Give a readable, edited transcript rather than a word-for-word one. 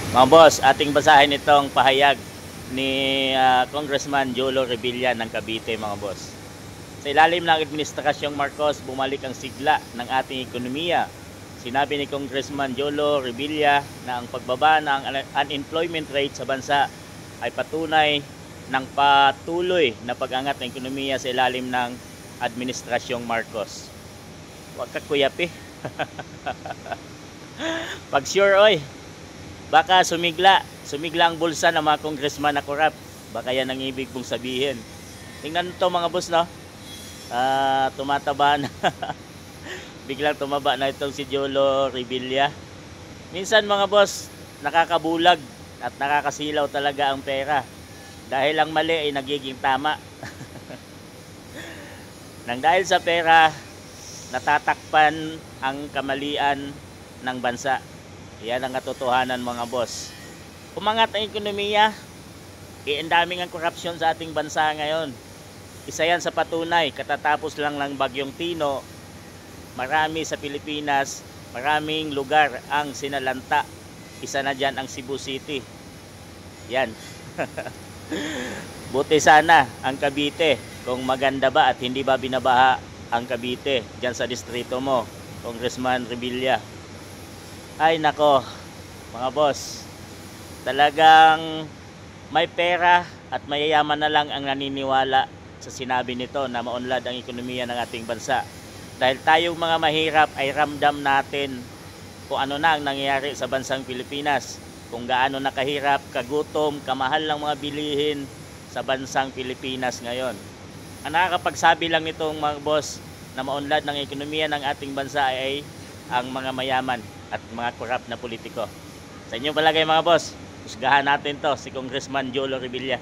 Mga boss, ating basahin itong pahayag ni Congressman Jolo Revilla ng Cavite, mga boss. Sa ilalim ng Administrasyong Marcos, bumalik ang sigla ng ating ekonomiya. Sinabi ni Congressman Jolo Revilla na ang pagbaba ng unemployment rate sa bansa ay patunay ng patuloy na pag-angat ng ekonomiya sa ilalim ng Administrasyong Marcos. Huwag ka kuyapi. Pag sure oy, baka sumigla ang bulsa ng mga congressman na korap. Baka yan ang ibig mong sabihin. Tingnan to mga boss, no? Tumataba na. Biglang tumaba na itong si Jolo Revilla. Minsan mga boss, nakakabulag at nakakasilaw talaga ang pera. Dahil ang mali ay nagiging tama. Nang dahil sa pera, natatakpan ang kamalian ng bansa. Yan ang katotohanan mga boss. Umangat ang ekonomiya, ang daming ang korupsyon sa ating bansa ngayon. Isa yan sa patunay, katatapos lang ng bagyong Tino, marami sa Pilipinas, maraming lugar ang sinalanta. Isa na dyan ang Cebu City. Yan. Buti sana ang Cavite, kung maganda ba at hindi ba binabaha ang Cavite dyan sa distrito mo, Congressman Revilla. Ay nako, mga boss, talagang may pera at mayayaman na lang ang naniniwala sa sinabi nito na maunlad ang ekonomiya ng ating bansa. Dahil tayong mga mahirap ay ramdam natin kung ano na ang nangyayari sa bansang Pilipinas, kung gaano nakahirap, kagutom, kamahal ng mga bilihin sa bansang Pilipinas ngayon. Ang nakakapagsabi lang nitong mga boss na maunlad ng ekonomiya ng ating bansa ay ang mga mayaman at mga korap na politiko. Sa inyong palagay mga boss, husgahan natin to si Congressman Jolo Revilla.